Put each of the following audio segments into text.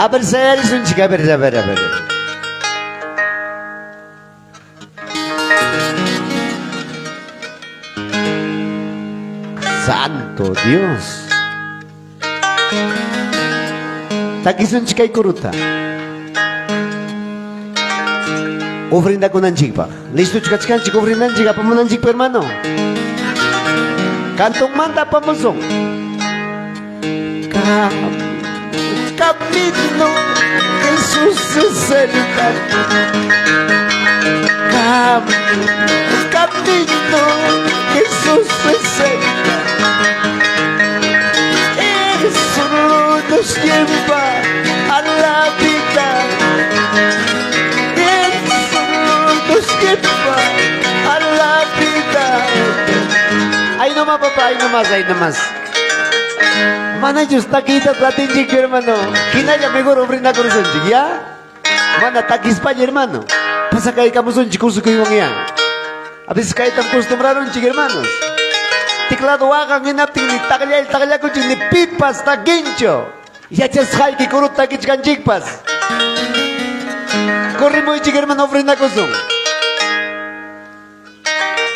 A ver, señores, un chica, a ver, a ver, a ver. Santo Dios. Takisun chica y kuruta. Ofrenda con anchikpa. Listo, chicas, chica, ofrenda anchikpa, pamo anchikpa, hermano. Cantong manda, pamosong. Camino, Jesús es el camino, Jesús es el eso nos lleva a la vida, eso nos lleva a la vida. Ahí nomás, papá, ahí nomás, ahí nomás. Mana justa kita platinjik hermano. Kina ya mejor ofrenda con sonjik ya. Mana takis pa hermano. Pasa kay kamu sonjik kursu ko yung ya. Abis kay tam acostumbraron chik hermanos. Tiklado wakang inapting ni takalya ko chik ni pipas tagincho. Ya chas kay ki kurut takich kan chikpas. Corri mo chik hermano ofrenda ko son.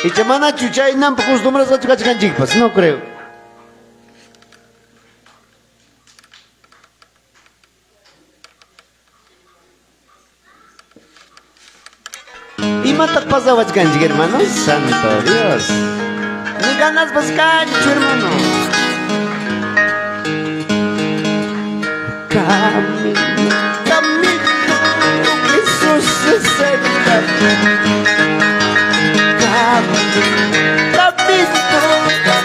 Y chamana chuchay nam acostumbras a chikach kan chikpas. No creo. ¿Y matak pasabas canchi, hermano? Santo Dios. Ni ganas pas cancho, hermano. Camino, camino, Jesús es el camino. Camino,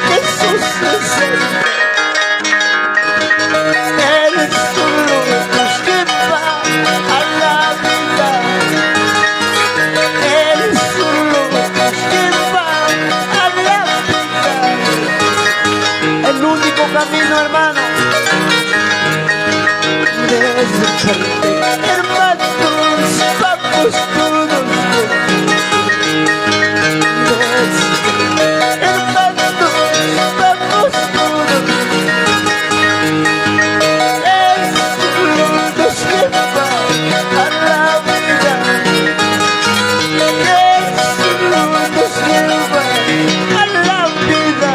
Jesús es el camino. Él solo nos lleva a la vida. El único camino, hermano. Hermanos, vamos todos. Hermanos, vamos todos. Eso nos lleva a la vida. Eso nos lleva a la vida.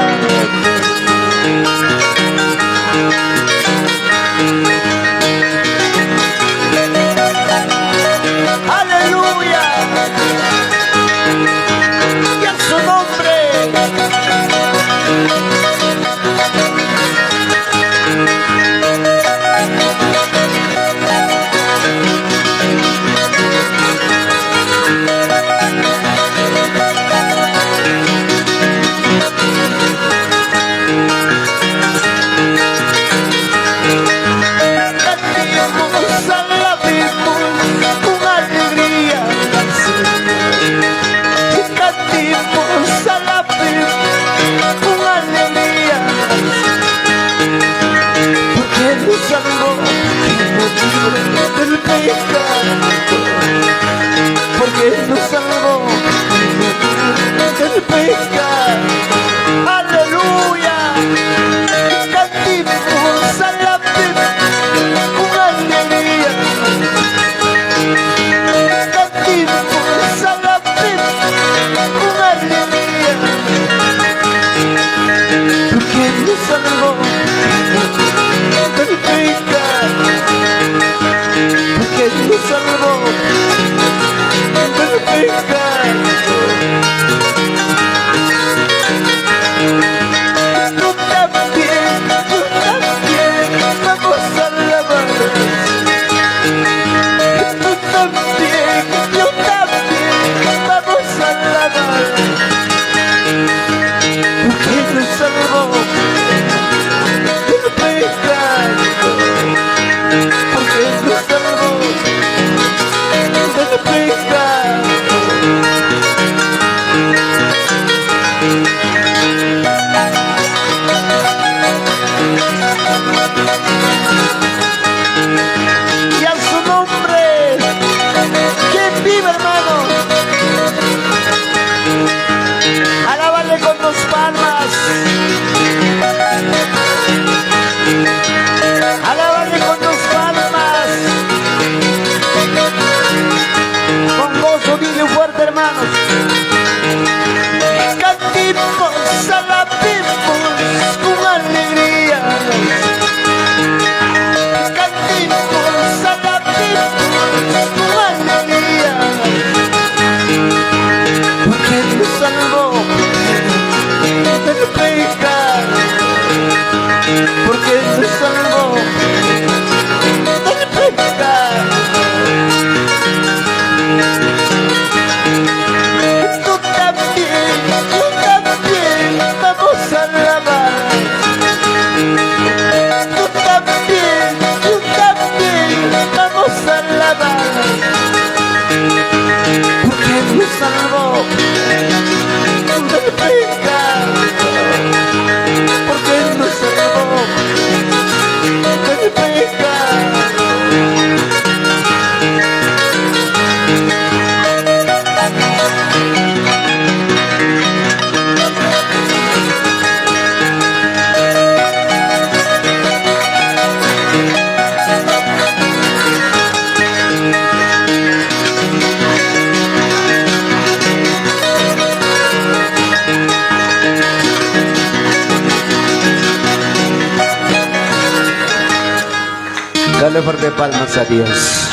fuerte palmas a Dios.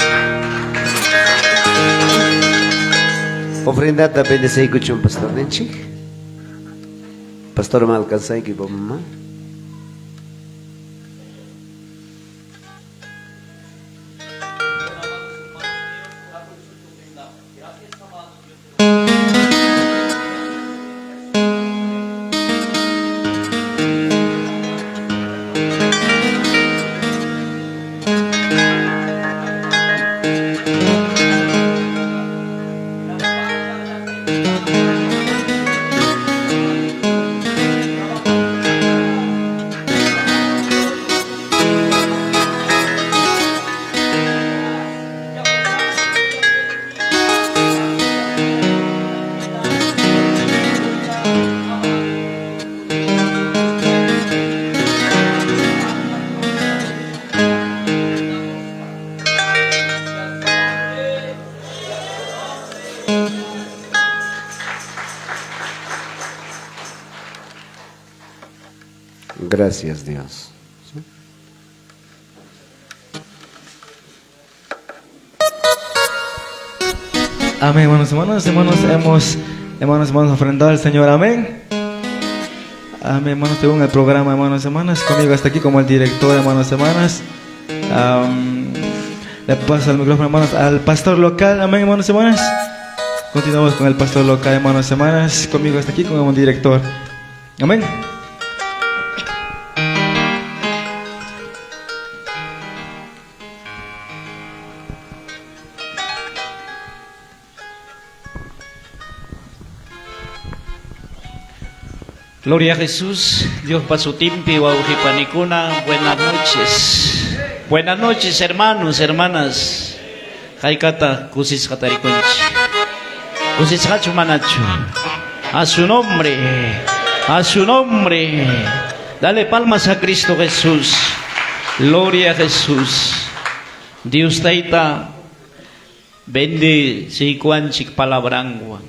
Ofrenda ta bendecay ko yung pastor Nenchi. Pastor malkansay ki mama. Gracias, Dios. Amén, hermanos, ofrendado al Señor, amén. Amén, hermanos, según el programa, hermanos, conmigo hasta aquí como el director, hermanos. Le paso el micrófono, hermanos, al pastor local, amén, hermanos. Continuamos con el pastor local, hermanos, conmigo hasta aquí como el director, amén. Gloria a Jesús, Dios pasutimpi waujipanicuna, buenas noches. Buenas noches, hermanos, hermanas. Jaikata, kusis katarikunchi. Kusis hachu manachu. A su nombre, a su nombre. Dale palmas a Cristo Jesús. Gloria a Jesús. Dios taita, vende sikuanchik palabrangua.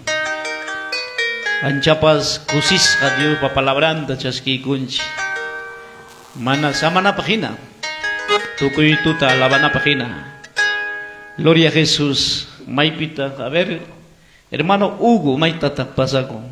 Anchapas kusis ka Dios papalabranda chaski kunchi. Mana samana pagina. Tukuy tuta labana pagina. Gloria a Jesús. Maipita. A ver, hermano Hugo, maitata pasako.